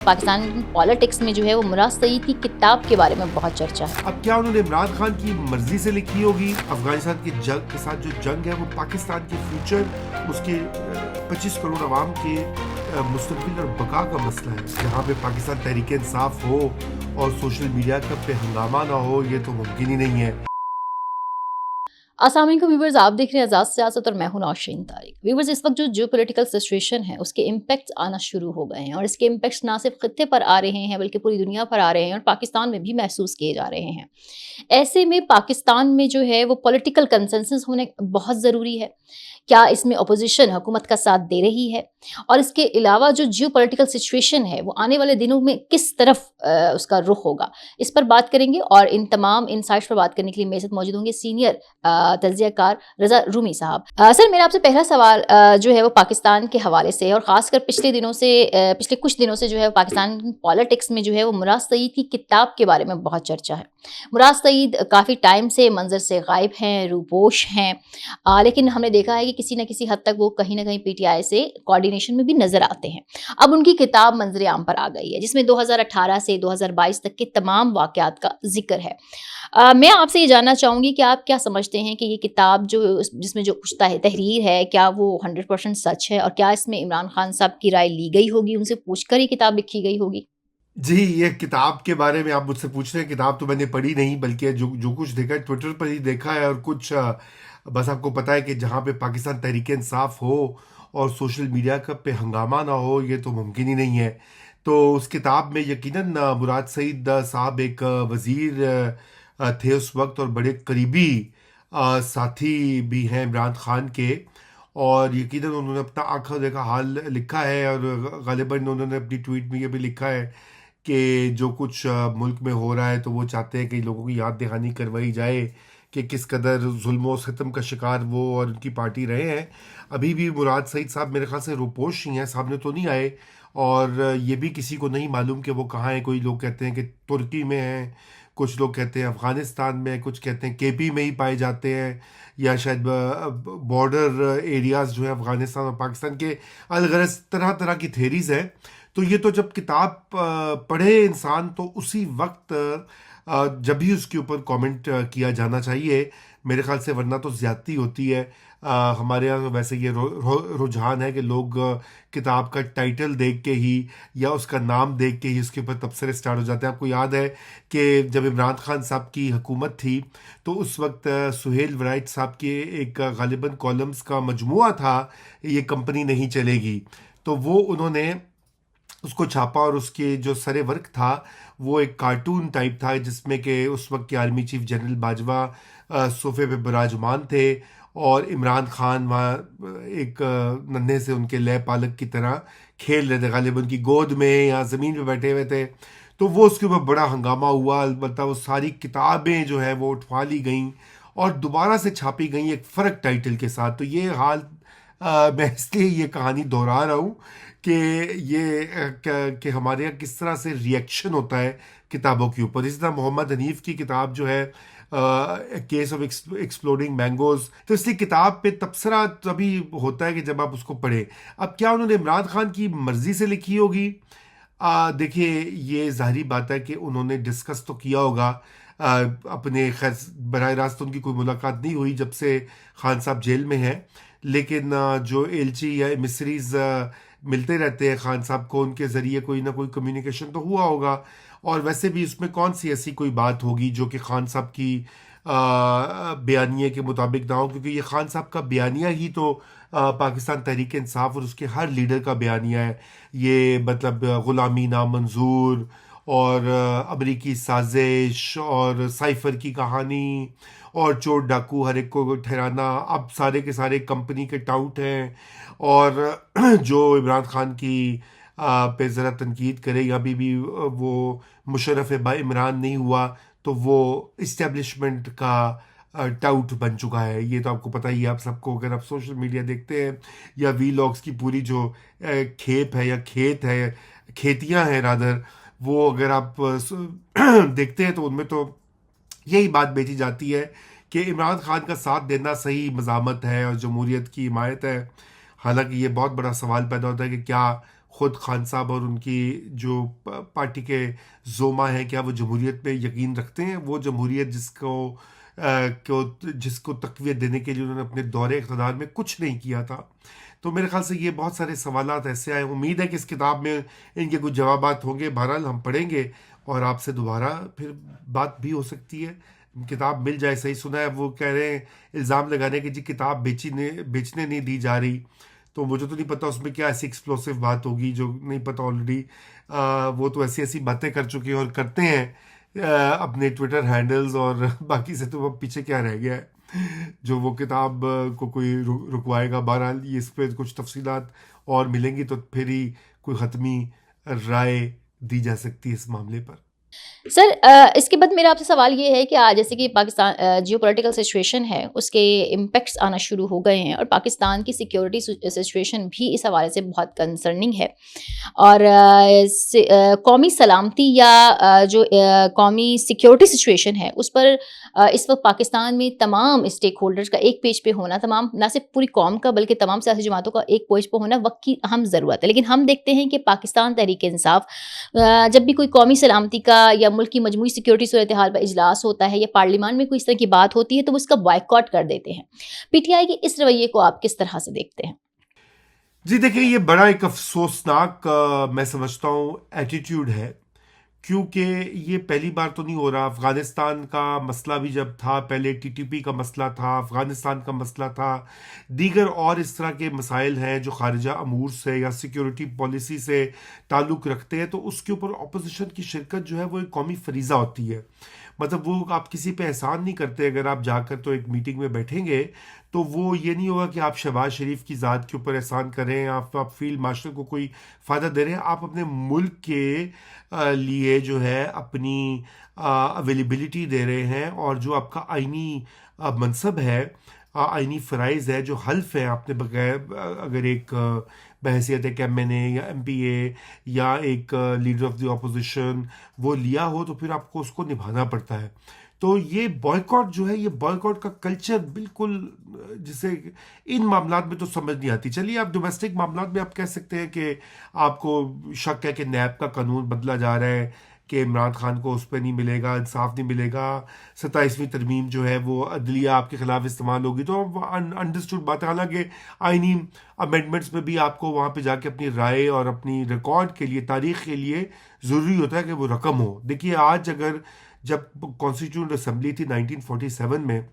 Pakistan politics में जो है वो मुराद सईद की किताब के बारे में बहुत चर्चा है। अब क्या उन्होंने इमरान खान की मर्जी से लिखी होगी? अफगानिस्तान की जंग के साथ जो जंग है वो पाकिस्तान के फ्यूचर, उसके 25 करोड़ आवाम के मुस्तकबिल और बका का मसला है, जहाँ पे पाकिस्तान तहरीक इंसाफ हो और सोशल मीडिया का पे हंगामा ना हो, ये तो मुमकिन ही नहीं है। अस्सलाम वालेकुम व्यूवर्स, आप देख रहे हैं आज़ाद सियासत और मैं हूं नौशीन तारिक। व्यूवर्स, इस वक्त जो पॉलिटिकल सिचुएशन है उसके इम्पैक्ट्स आना शुरू हो गए हैं और इसके इम्पैक्ट्स ना सिर्फ खत्ते पर आ रहे हैं बल्कि पूरी दुनिया पर आ रहे हैं और पाकिस्तान में भी महसूस किए जा रहे हैं। ऐसे में पाकिस्तान में जो है वो पॉलिटिकल कंसेंसस होने बहुत ज़रूरी है। क्या इसमें अपोजिशन हुकूमत का साथ दे रही है और इसके अलावा जो जियोपॉलिटिकल सिचुएशन है वो आने वाले दिनों में किस तरफ उसका रुख होगा, इस पर बात करेंगे। और इन तमाम इनसाइट्स पर बात करने के लिए मेरे साथ मौजूद होंगे सीनियर तज्ज़ियाकार रज़ा रूमी साहब। सर, मेरा आपसे पहला सवाल जो है वो पाकिस्तान के हवाले से और ख़ासकर पिछले कुछ दिनों से जो है पाकिस्तान पॉलिटिक्स में जो है वो मुराद सईद की किताब के बारे में बहुत चर्चा है। मुराद सईद काफ़ी टाइम से मंजर से गायब हैं, रूपोश हैं, लेकिन हमने देखा है कि किसी न किसी हद तक वो कहीं न कहीं पीटीआई से कोऑर्डिनेशन में भी नज़र आते हैं। अब उनकी किताब मंजर आम पर आ गई है जिसमें 2018 से 2022 तक के तमाम वाक़यात का ज़िक्र है। मैं आपसे ये जानना चाहूँगी कि आप क्या समझते हैं कि ये किताब जिसमें जो कुछ तहरीर है, क्या वो 100% सच है और क्या इसमें इमरान खान साहब की राय ली गई होगी, उनसे पूछकर ये किताब लिखी गई होगी? जी, ये किताब के बारे में आप मुझसे पूछ रहे हैं। किताब तो मैंने पढ़ी नहीं, बल्कि जो जो कुछ देखा है ट्विटर पर ही देखा है, और कुछ बस आपको पता है कि जहाँ पे पाकिस्तान तहरीक इंसाफ हो और सोशल मीडिया का पे हंगामा ना हो, ये तो मुमकिन ही नहीं है। तो उस किताब में यकीनन मुराद सईद साहब एक वज़ीर थे उस वक्त, और बड़े करीबी साथी भी हैं इमरान खान के। और यकीनन उन्होंने अपना आंखों देखा हाल लिखा है, और गालिबन उन्होंने अपनी ट्वीट में ये भी लिखा है कि जो कुछ मुल्क में हो रहा है, तो वो चाहते हैं कि लोगों की याद दहानी करवाई जाए कि किस कदर जुल्म और सितम का शिकार वो और उनकी पार्टी रहे हैं। अभी भी मुराद सईद साहब मेरे ख्याल से रुपोश ही हैं, सामने तो नहीं आए, और ये भी किसी को नहीं मालूम कि वो कहाँ हैं। कोई लोग कहते हैं कि तुर्की में हैं, कुछ लोग कहते हैं अफ़गानिस्तान में, कुछ कहते हैं केपी में ही पाए जाते हैं, या शायद बॉर्डर एरियाज़ जो है अफ़गानिस्तान और पाकिस्तान के। अलगरज तरह तरह की थेरीज़ हैं। तो ये तो जब किताब पढ़े इंसान, तो उसी वक्त जब भी उसके ऊपर कमेंट किया जाना चाहिए मेरे ख्याल से, वरना तो ज़्यादती होती है। हमारे यहाँ तो वैसे ये रुझान है कि लोग किताब का टाइटल देख के ही या उसका नाम देख के ही उसके ऊपर तबसरे स्टार्ट हो जाते हैं। आपको याद है कि जब इमरान खान साहब की हुकूमत थी, तो उस वक्त सुहेल वराइट साहब के एक गालिबन कॉलम्स का मजमुआ था, ये कंपनी नहीं चलेगी। तो वो उन्होंने उसको छापा, और उसके जो सरे वर्क था वो एक कार्टून टाइप था, जिसमें कि उस वक्त के आर्मी चीफ जनरल बाजवा सोफे पे विराजमान थे, और इमरान खान वहाँ एक नन्हे से उनके लय पालक की तरह खेल रहे थे, गालिबन की गोद में या ज़मीन पे बैठे हुए थे। तो वो उसके ऊपर बड़ा हंगामा हुआ। अलबत्ता वो सारी किताबें जो है वो उठवा ली गई और दोबारा से छापी गई एक फ़र्क टाइटल के साथ। तो ये हाल मैं इसलिए ये कहानी दोहरा रहा हूँ कि ये कि हमारे यहाँ किस तरह से रिएक्शन होता है किताबों के ऊपर। इसी तरह मोहम्मद हनीफ की किताब जो है केस ऑफ एक्सप्लोडिंग मैंगोज, तो इसलिए किताब पे तबसरा तभी होता है कि जब आप उसको पढ़ें। अब क्या उन्होंने इमरान खान की मर्जी से लिखी होगी? देखिए, ये ज़ाहिरी बात है कि उन्होंने डिस्कस तो किया होगा अपने, खैर बराह रास्त उनकी कोई मुलाकात नहीं हुई जब से खान साहब जेल में हैं, लेकिन जो एलची या मिसरीज मिलते रहते हैं खान साहब को, उनके ज़रिए कोई ना कोई कम्युनिकेशन तो हुआ होगा। और वैसे भी उसमें कौन सी ऐसी कोई बात होगी जो कि खान साहब की बयानिए के मुताबिक ना हो, क्योंकि ये खान साहब का बयानिया ही तो पाकिस्तान तहरीक इंसाफ और उसके हर लीडर का बयानिया है। ये मतलब ग़ुलामी नामंजूर और अमरीकी साजिश और साइफर की कहानी और चोर डाकू हर एक को ठहराना, अब सारे के सारे कंपनी के टाउट हैं। और जो इमरान खान की पे ज़रा तनकीद करे, या भी वो मुशर्रफ बा इमरान नहीं हुआ, तो वो इस्टेब्लिशमेंट का टाउट बन चुका है। ये तो आपको पता ही है, आप सबको, अगर आप सोशल मीडिया देखते हैं या वी लॉग्स की पूरी जो खेप है या खेत है, खेतियां हैं रादर, वो अगर आप देखते हैं तो उनमें तो यही बात बेची जाती है कि इमरान खान का साथ देना सही मज़ामत है और जमहूरियत की हिमायत है। हालांकि ये बहुत बड़ा सवाल पैदा होता है कि क्या खुद खान साहब और उनकी जो पार्टी के जोमा है, क्या वो जमहूरियत पे यकीन रखते हैं? वो जमहूरियत जिसको तक़वियत देने के लिए उन्होंने अपने दौरे इक़्तिदार में कुछ नहीं किया था। तो मेरे ख्याल से ये बहुत सारे सवालात ऐसे आए। उम्मीद है कि इस किताब में इनके कुछ जवाबात होंगे। बहरहाल हम पढ़ेंगे और आपसे दोबारा फिर बात भी हो सकती है। किताब मिल जाए। सही सुना है वो कह रहे हैं, इल्ज़ाम लगाने कि जी किताब बेचने नहीं दी जा रही। तो मुझे तो नहीं पता उसमें क्या ऐसी एक्सप्लोसिव बात होगी जो नहीं पता ऑलरेडी। वो तो ऐसी ऐसी बातें कर चुके हैं और करते हैं अपने ट्विटर हैंडल्स और बाकी से तो अब पीछे क्या रह गया है जो वो किताब को कोई रुकवाएगा। बहरहाल ये इस पर कुछ तफसीलात और मिलेंगी तो फिर ही कोई हतमी राय दी जा सकती है इस मामले पर। सर इसके बाद मेरा आपसे सवाल ये है कि आज जैसे कि पाकिस्तान जियोपॉलिटिकल सिचुएशन है उसके इम्पैक्ट्स आना शुरू हो गए हैं और पाकिस्तान की सिक्योरिटी सिचुएशन भी इस हवाले से बहुत कंसर्निंग है और कौमी सलामती या जो कौमी सिक्योरिटी सिचुएशन है उस पर इस वक्त पाकिस्तान में तमाम स्टेक होल्डर्स का एक पेज पे होना, तमाम ना सिर्फ पूरी कौम का बल्कि तमाम सियासी जमातों का एक पेज पे होना वक्त की अहम ज़रूरत है। लेकिन हम देखते हैं कि पाकिस्तान तहरीक इंसाफ जब भी कोई कौमी सलामती का या मुल्क की मजमूई सिक्योरिटी सूरत हाल पर इजलास होता है या पार्लियामान में कोई इस तरह की बात होती है तो वो उसका बॉयकॉट कर देते हैं। पीटीआई के इस रवैये को आप किस तरह से देखते हैं? जी देखिए, ये बड़ा एक अफसोसनाक मैं समझता हूँ एटीट्यूड है, क्योंकि ये पहली बार तो नहीं हो रहा। अफ़गानिस्तान का मसला भी जब था, पहले टीटीपी का मसला था, अफ़गानिस्तान का मसला था, दीगर और इस तरह के मसाइल हैं जो खारिजा अमूर से या सिक्योरिटी पॉलिसी से ताल्लुक़ रखते हैं, तो उसके ऊपर अपोजिशन की शिरकत जो है वो एक कौमी फरीज़ा होती है। मतलब वो आप किसी पे एहसान नहीं करते। अगर आप जाकर तो एक मीटिंग में बैठेंगे तो वो ये नहीं होगा कि आप शहबाज शरीफ की ज़ात के ऊपर एहसान करें, आप फील्ड मार्शल को कोई फ़ायदा दे रहे हैं। आप अपने मुल्क के लिए जो है अपनी अवेलेबिलिटी दे रहे हैं और जो आपका आइनी मनसब है, आइनी फ़राइज़ है, जो हल्फ है आपने बगैर अगर एक बहैसियत एक MNA या MPA या एक लीडर ऑफ द अपोजिशन वो लिया हो तो फिर आपको उसको निभाना पड़ता है। तो ये बॉयकॉट जो है, ये बॉयकॉट का कल्चर बिल्कुल जिसे इन मामलात में तो समझ नहीं आती। चलिए आप डोमेस्टिक मामलात में आप कह सकते हैं कि आपको शक है कि नैब का कानून बदला जा रहा है कि इमरान खान को उस पर नहीं मिलेगा, इंसाफ नहीं मिलेगा, 27वीं तरमीम जो है वो अदलिया आपके खिलाफ इस्तेमाल होगी, तो अंडरस्टूड बात है। हालांकि आइनी अमेंडमेंट्स में भी आपको वहाँ पे जाके अपनी राय और अपनी रिकॉर्ड के लिए, तारीख के लिए ज़रूरी होता है कि वो रकम हो। देखिए आज अगर जब कॉन्स्टिट्यूंट असम्बली थी 1947 में,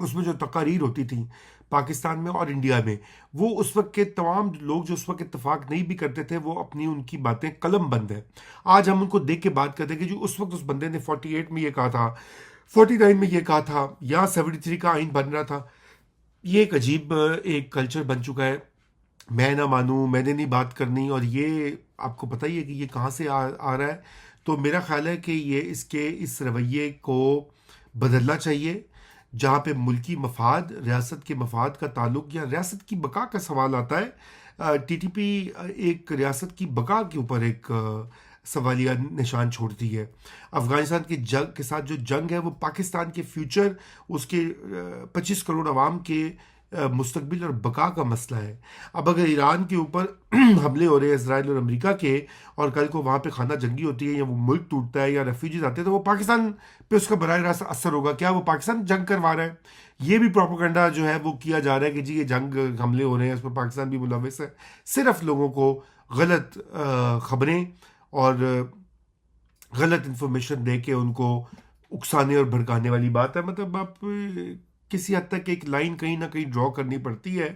उसमें जो तकारीर होती थी पाकिस्तान में और इंडिया में, वो उस वक्त के तमाम लोग जो उस वक्त इत्तेफाक नहीं भी करते थे वो अपनी उनकी बातें कलम बंद है। आज हम उनको देख के बात करते हैं कि जो उस वक्त उस बंदे ने 48 में ये कहा था, 49 में ये कहा था, या 73 का आइन बन रहा था। ये एक अजीब एक कल्चर बन चुका है, मैं ना मानूं, मैंने नहीं बात करनी, और ये आपको पता ही है कि ये कहाँ से आ रहा है। तो मेरा ख्याल है कि ये इस रवैये को बदलना चाहिए, जहाँ पे मुल्की मफाद, रियासत के मफाद का ताल्लुक या रियासत की बका का सवाल आता है। टीटीपी एक रियासत की बका के ऊपर एक सवालिया निशान छोड़ती है। अफ़गानिस्तान की जंग के साथ जो जंग है वो पाकिस्तान के फ्यूचर, उसके 25 करोड़ आवाम के मुस्तकबिल और बका का मसला है। अब अगर ईरान के ऊपर हमले हो रहे हैं इजराइल और अमेरिका के, और कल को वहाँ पे खाना जंगी होती है या वो मुल्क टूटता है या रेफ्यूजीज आते हैं, तो वो पाकिस्तान पे उसका बराह रास्त असर होगा। क्या वो पाकिस्तान जंग करवा रहा है? ये भी प्रोपेगेंडा जो है वो किया जा रहा है कि जी ये जंग हमले हो रहे हैं, उसमें पाकिस्तान भी मुलविस है। सिर्फ लोगों को गलत खबरें और गलत इंफॉर्मेशन दे के उनको उकसाने और भड़काने वाली बात है। मतलब आप किसी हद तक एक लाइन कहीं ना कहीं ड्रॉ करनी पड़ती है।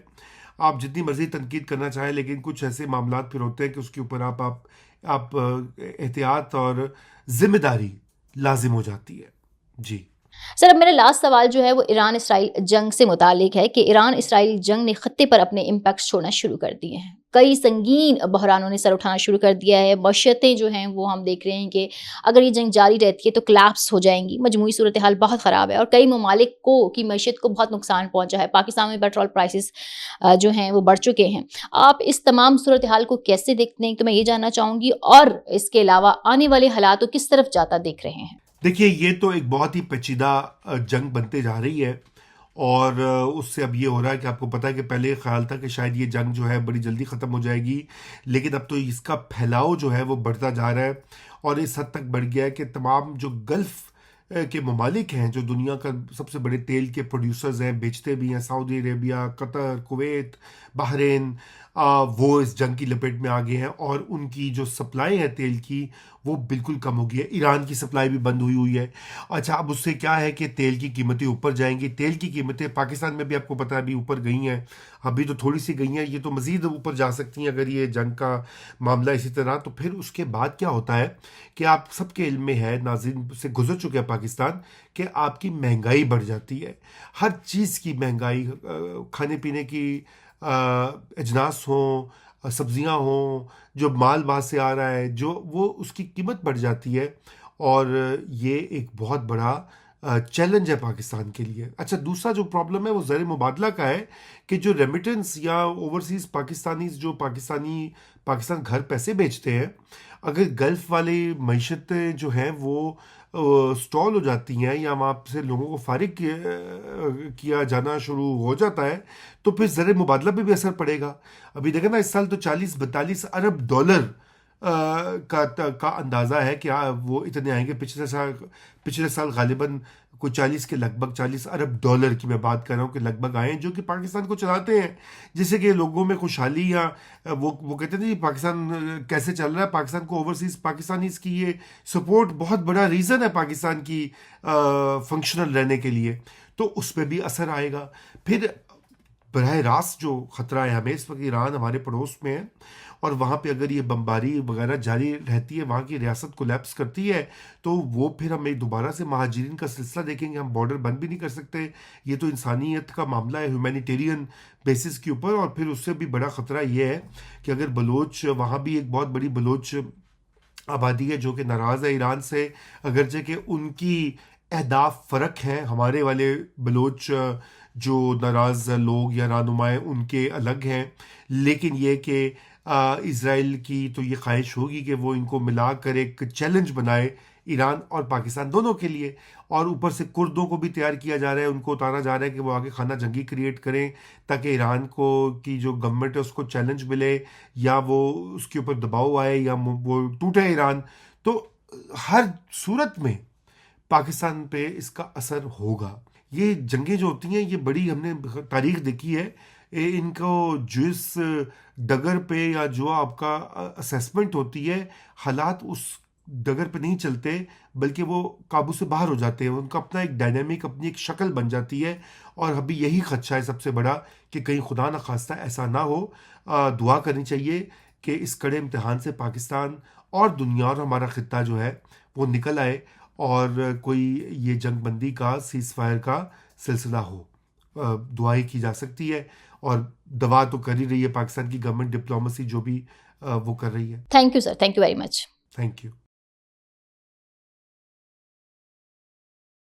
आप जितनी मर्जी तनकीद करना चाहें, लेकिन कुछ ऐसे मामलात फिर होते हैं कि उसके ऊपर आप एहतियात और जिम्मेदारी लाजिम हो जाती है। जी सर अब मेरा लास्ट सवाल जो है वो ईरान इसराइल जंग से मुतालिक है कि ईरान इसराइल जंग ने खत्ते पर अपने इम्पैक्ट छोड़ना शुरू कर दिए हैं। कई संगीन बहरानों ने सर उठाना शुरू कर दिया है। मशयतें जो हैं वो हम देख रहे हैं कि अगर ये जंग जारी रहती है तो कोलैप्स हो जाएंगी। मजमूई सूरत हाल बहुत ख़राब है और कई ममालिक को की मैशियत को बहुत नुकसान पहुंचा है। पाकिस्तान में पेट्रोल प्राइसेस जो हैं वो बढ़ चुके हैं। आप इस तमाम सूरत हाल को कैसे देखते हैं, तो मैं ये जानना चाहूँगी, और इसके अलावा आने वाले हालात को किस तरफ जाता देख रहे हैं? देखिए, ये तो एक बहुत ही पेचीदा जंग बनते जा रही है और उससे अब ये हो रहा है कि आपको पता है कि पहले ये ख्याल था कि शायद ये जंग जो है बड़ी जल्दी ख़त्म हो जाएगी, लेकिन अब तो इसका फैलाव जो है वो बढ़ता जा रहा है और इस हद तक बढ़ गया है कि तमाम जो गल्फ़ के ममालिक हैं, जो दुनिया का सबसे बड़े तेल के प्रोड्यूसर्स हैं, बेचते भी हैं, Saudi Arabia, Qatar, Kuwait, Bahrain, वो इस जंग की लपेट में आ गए हैं और उनकी जो सप्लाई है तेल की वो बिल्कुल कम हो गई है। ईरान की सप्लाई भी बंद हुई हुई है। अच्छा, अब उससे क्या है कि तेल की कीमतें ऊपर जाएंगी। तेल की कीमतें पाकिस्तान में भी आपको पता है अभी ऊपर गई हैं, अभी तो थोड़ी सी गई हैं, ये तो मज़ीद ऊपर जा सकती हैं अगर ये जंग का मामला इसी तरह। तो फिर उसके बाद क्या होता है कि आप सबके इल्म में है, नाज़रीन से गुजर चुके हैं पाकिस्तान, कि आपकी महंगाई बढ़ जाती है। हर चीज़ की महंगाई, खाने पीने की अजनास हों, सब्जियां हों, जो माल बाहर से आ रहा है जो वो उसकी कीमत बढ़ जाती है और ये एक बहुत बड़ा चैलेंज है पाकिस्तान के लिए। अच्छा, दूसरा जो प्रॉब्लम है वो ज़र मुबादला का है कि जो रेमिटेंस या ओवरसीज़ पाकिस्तानीज जो पाकिस्तान घर पैसे भेजते हैं, अगर गल्फ़ वाली मईशतें जो हैं वो स्टॉल हो जाती हैं या वहाँ से लोगों को फारिग किया जाना शुरू हो जाता है, तो फिर ज़र मुबादला पे भी असर पड़ेगा। अभी देखें ना, इस साल तो 40-42 अरब डॉलर का अंदाज़ा है कि वो इतने आएंगे। पिछले साल गालिबन कोई 40 के लगभग 40 अरब डॉलर की मैं बात कर रहा हूँ कि लगभग आए हैं, जो कि पाकिस्तान को चलाते हैं, जिससे कि लोगों में खुशहाली या वो कहते थे जी पाकिस्तान कैसे चल रहा है। पाकिस्तान को ओवरसीज पाकिस्तानीज की ये सपोर्ट बहुत बड़ा रीज़न है पाकिस्तान की फंक्शनल रहने के लिए, तो उस पर भी असर आएगा। फिर बरह रास्त जो ख़तरा है हमें इस वक्त, ईरान हमारे पड़ोस में है और वहाँ पे अगर ये बमबारी वगैरह जारी रहती है, वहाँ की रियासत कोलैप्स करती है, तो वो फिर हम एक दोबारा से महाजिरीन का सिलसिला देखेंगे। हम बॉर्डर बंद भी नहीं कर सकते, ये तो इंसानियत का मामला है, ह्यूमैनिटेरियन बेसिस के ऊपर। और फिर उससे भी बड़ा ख़तरा ये है कि अगर बलोच, वहाँ भी एक बहुत बड़ी बलोच आबादी है जो कि नाराज़ है ईरान से, अगरचे कि उनकी अहदाफ फ़र्क हैं, हमारे वाले बलोच जो नाराज़ लोग या रहनुमाएँ उनके अलग हैं, लेकिन ये कि इसराइल की तो ये ख्वाहिश होगी कि वो इनको मिलाकर एक चैलेंज बनाए ईरान और पाकिस्तान दोनों के लिए। और ऊपर से कुर्दों को भी तैयार किया जा रहा है, उनको उतारा जा रहा है कि वो आगे खाना जंगी क्रिएट करें ताकि ईरान को की जो गवर्नमेंट है उसको चैलेंज मिले या वो उसके ऊपर दबाव आए या वो टूटे ईरान। तो हर सूरत में पाकिस्तान पे इसका असर होगा। ये जंगें जो होती हैं ये बड़ी, हमने तारीख देखी है, इनको जिस डगर पे या जो आपका असेसमेंट होती है, हालात उस डगर पे नहीं चलते बल्कि वो काबू से बाहर हो जाते हैं, उनका अपना एक डायनामिक, अपनी एक शक्ल बन जाती है। और अभी यही खदशा है सबसे बड़ा कि कहीं खुदा न खास्ता ऐसा ना हो। दुआ करनी चाहिए कि इस कड़े इम्तिहान से पाकिस्तान और दुनिया और हमारा खित्ता जो है वो निकल आए और कोई ये जंग बंदी का, सीज़ फायर का सिलसिला हो। दुआ ही की जा सकती है और दवा तो कर ही रही है पाकिस्तान की गवर्नमेंट, डिप्लोमेसी जो भी वो कर रही है। Thank you sir, thank you very much. Thank you.